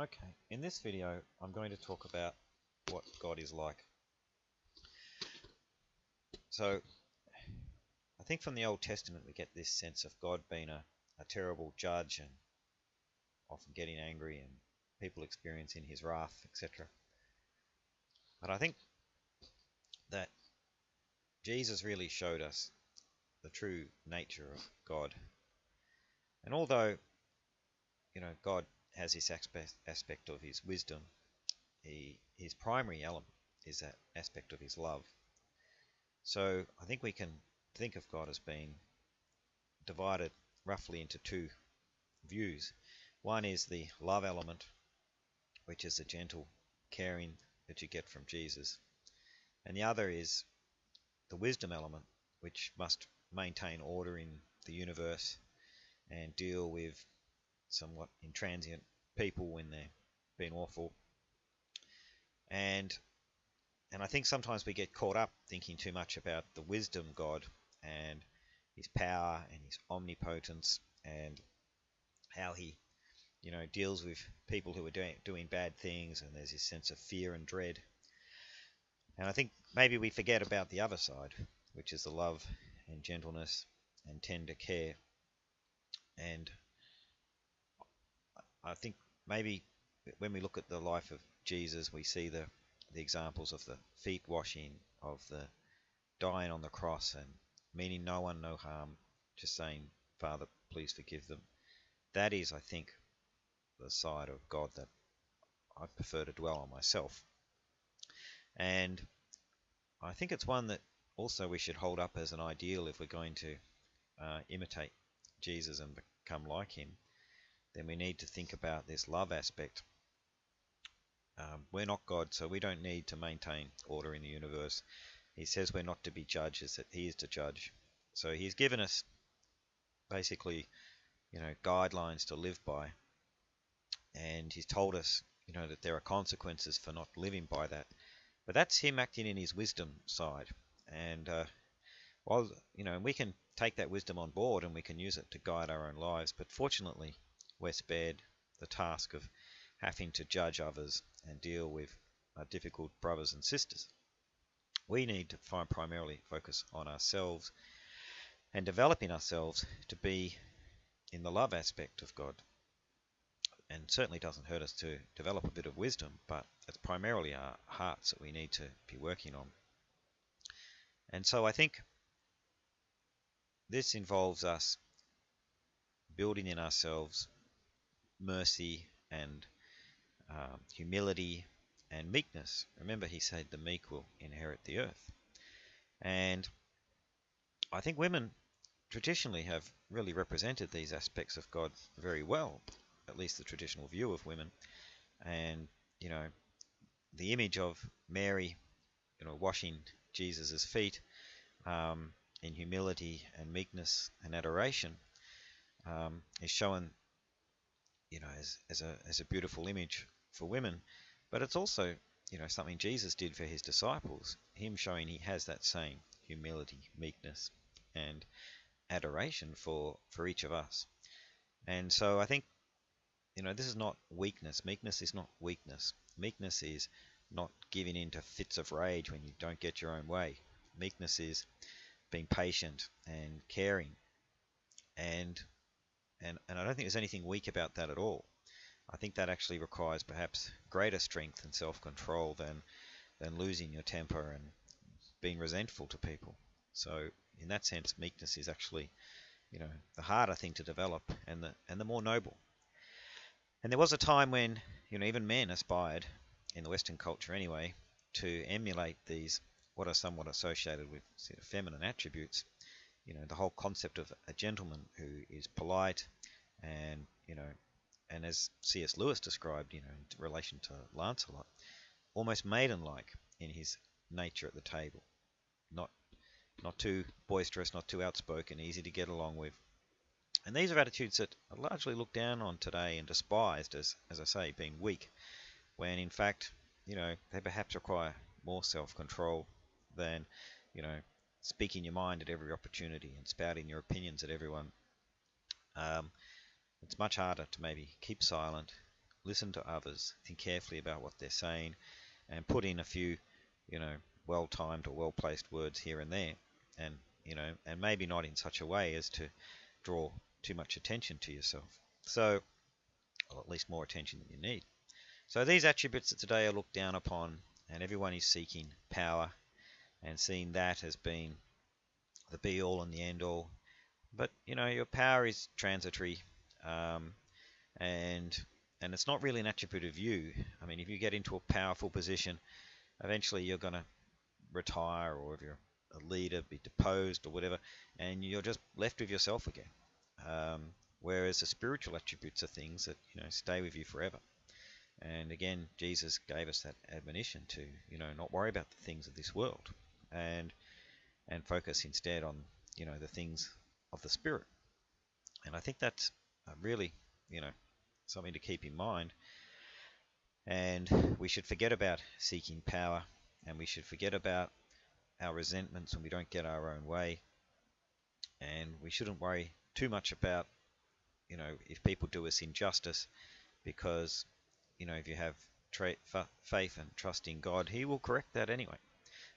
Okay, in this video I'm going to talk about what God is like. So I think from the Old Testament we get this sense of God being a terrible judge and often getting angry and people experiencing his wrath, etc. But I think that Jesus really showed us the true nature of God. And although, God has this aspect of his wisdom, his primary element is that aspect of his love. So I think we can think of God as being divided roughly into two views. One is the love element, which is the gentle caring that you get from Jesus. And the other is the wisdom element, which must maintain order in the universe and deal with somewhat intransient people when they're being awful. And I think sometimes we get caught up thinking too much about the wisdom God and his power and his omnipotence and how he deals with people who are doing bad things, and there's this sense of fear and dread. And I think maybe we forget about the other side, which is the love and gentleness and tender care. And I think maybe when we look at the life of Jesus, we see the examples of the feet washing, of the dying on the cross and meaning no one no harm, just saying, Father, please forgive them. That is, I think, the side of God that I prefer to dwell on myself. And I think it's one that also we should hold up as an ideal if we're going to imitate Jesus and become like him. Then we need to think about this love aspect. We're not God, so we don't need to maintain order in the universe. He says we're not to be judges, that he is to judge. So he's given us basically, guidelines to live by. And he's told us, that there are consequences for not living by that. But that's him acting in his wisdom side. And while, we can take that wisdom on board and we can use it to guide our own lives. But fortunately, we're spared the task of having to judge others and deal with difficult brothers and sisters. We need to primarily focus on ourselves and developing ourselves to be in the love aspect of God. And certainly doesn't hurt us to develop a bit of wisdom, but it's primarily our hearts that we need to be working on. And so I think this involves us building in ourselves mercy and humility and meekness. Remember, he said the meek will inherit the earth. And I think women traditionally have really represented these aspects of God very well, at least the traditional view of women. And, the image of Mary, washing Jesus' feet in humility and meekness and adoration is shown, as a beautiful image for women. But it's also, something Jesus did for his disciples, him showing he has that same humility, meekness, and adoration for each of us. And so I think, this is not weakness. Meekness is not weakness. Meekness is not giving in to fits of rage when you don't get your own way. Meekness is being patient and caring. And I don't think there's anything weak about that at all. I think that actually requires perhaps greater strength and self-control than losing your temper and being resentful to people. So in that sense, meekness is actually, the harder thing to develop and the more noble. And there was a time when, even men aspired, in the Western culture anyway, to emulate these, what are somewhat associated with sort of feminine attributes. The whole concept of a gentleman who is polite and, and as C.S. Lewis described, in relation to Lancelot, almost maiden-like in his nature at the table. Not too boisterous, not too outspoken, easy to get along with. And these are attitudes that are largely looked down on today and despised as I say, being weak, when in fact, they perhaps require more self-control than, speaking your mind at every opportunity and spouting your opinions at everyone. It's much harder to maybe keep silent, listen to others, think carefully about what they're saying, and put in a few, you know, well-timed or well-placed words here and there, and and maybe not in such a way as to draw too much attention to yourself. So, or at least more attention than you need. So these attributes that today are looked down upon, and everyone is seeking power and seeing that as being the be-all and the end-all. But your power is transitory, um, and and it's not really an attribute of you. I mean, if you get into a powerful position, eventually you're going to retire, or if you're a leader, be deposed or whatever, and you're just left with yourself again. Um, whereas the spiritual attributes are things that stay with you forever. And again, Jesus gave us that admonition to not worry about the things of this world, and focus instead on the things of the spirit. And I think that's really something to keep in mind. And we should forget about seeking power, and we should forget about our resentments when we don't get our own way, and we shouldn't worry too much about if people do us injustice, because if you have faith and trust in God, He will correct that anyway.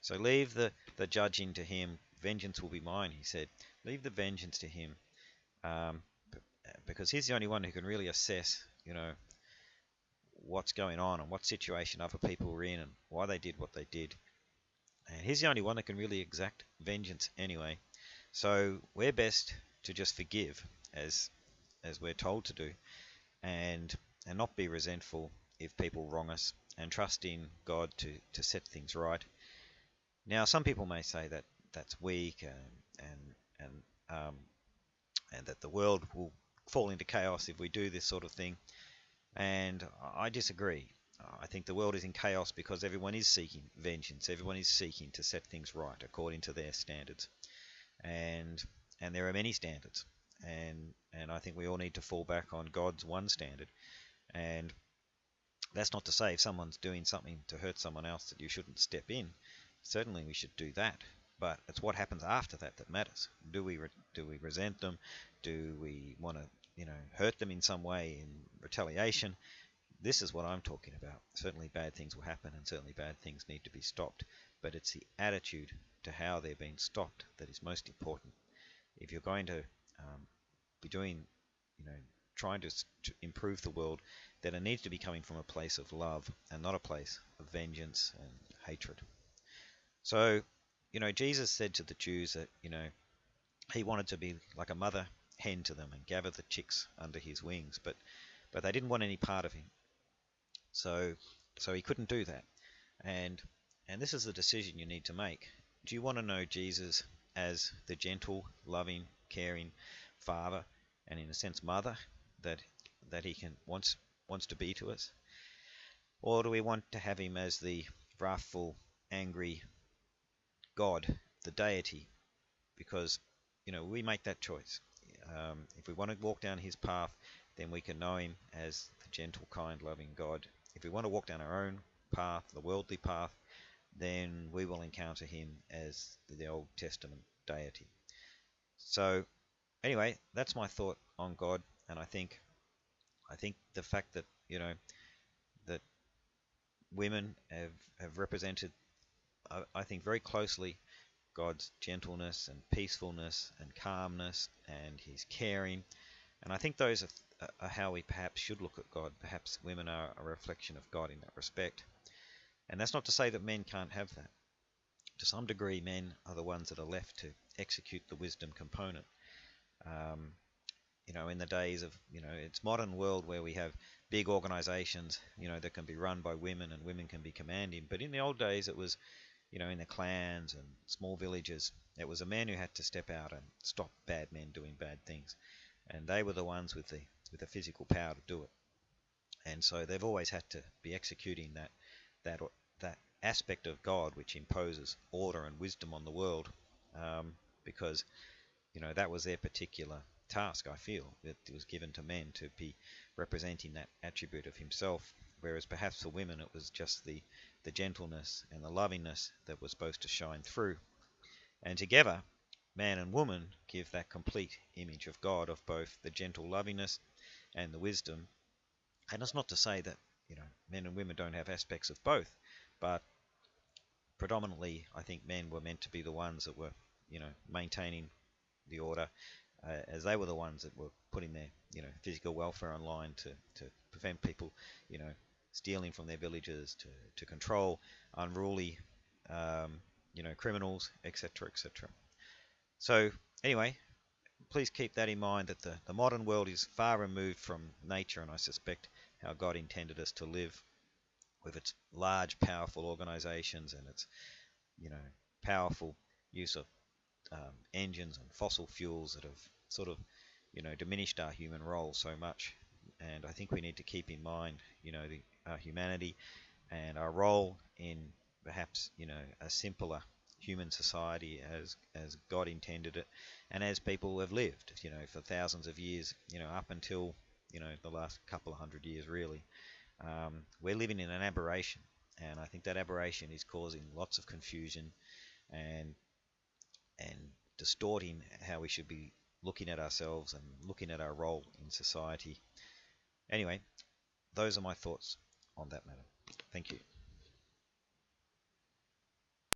So leave the judging to Him. Vengeance will be mine, He said. Leave the vengeance to Him, um, because He's the only one who can really assess what's going on and what situation other people were in and why they did what they did. And He's the only one that can really exact vengeance anyway. So we're best to just forgive, as we're told to do, and not be resentful if people wrong us, and trust in God to set things right. Now, some people may say that that's weak, and um, and that the world will fall into chaos if we do this sort of thing. And I disagree. I think the world is in chaos because everyone is seeking vengeance. Everyone is seeking to set things right according to their standards, and there are many standards, and I think we all need to fall back on God's one standard. And that's not to say if someone's doing something to hurt someone else that you shouldn't step in. Certainly we should do that, but it's what happens after that that matters. Do we resent them? Do we want to hurt them in some way in retaliation? This is what I'm talking about. Certainly bad things will happen, and certainly bad things need to be stopped, but it's the attitude to how they're being stopped that is most important. If you're going to be doing, trying to improve the world, then it needs to be coming from a place of love and not a place of vengeance and hatred. So, Jesus said to the Jews that, He wanted to be like a mother hen to them and gather the chicks under His wings, but they didn't want any part of Him. So He couldn't do that. And this is the decision you need to make. Do you want to know Jesus as the gentle, loving, caring Father, and in a sense mother that He wants to be to us? Or do we want to have Him as the wrathful, angry God, the deity? Because we make that choice. If we want to walk down His path, then we can know Him as the gentle, kind, loving God. If we want to walk down our own path, the worldly path, then we will encounter Him as the Old Testament deity. So anyway, that's my thought on God, and I think the fact that that women have represented, I think, very closely God's gentleness and peacefulness and calmness and His caring, and I think those are how we perhaps should look at God. Perhaps women are a reflection of God in that respect, and that's not to say that men can't have that. To some degree, men are the ones that are left to execute the wisdom component. Um, in the days of, it's modern world where we have big organizations, that can be run by women and women can be commanding. But in the old days, it was, in the clans and small villages, it was a man who had to step out and stop bad men doing bad things. And they were the ones with the physical power to do it. And so they've always had to be executing that that aspect of God which imposes order and wisdom on the world, because that was their particular task. I feel that it was given to men to be representing that attribute of Himself, whereas perhaps for women it was just the gentleness and the lovingness that was supposed to shine through. And together, man and woman give that complete image of God, of both the gentle lovingness and the wisdom And it's not to say that men and women don't have aspects of both, but predominantly, I think men were meant to be the ones that were, maintaining the order, as they were the ones that were putting their, physical welfare online to prevent people, you know, stealing from their villages, to control unruly, um, criminals, etc., etc. So anyway, please keep that in mind that the modern world is far removed from nature, and I suspect how God intended us to live with its large, powerful organizations and its, you know, powerful use of engines and fossil fuels that have sort of, diminished our human role so much. And I think we need to keep in mind, our humanity and our role in perhaps, a simpler human society as God intended it, and as people have lived, for thousands of years, up until, the last couple of hundred years, really. We're living in an aberration, and I think that aberration is causing lots of confusion and and distorting how we should be looking at ourselves and looking at our role in society. Anyway, those are my thoughts on that matter. Thank you.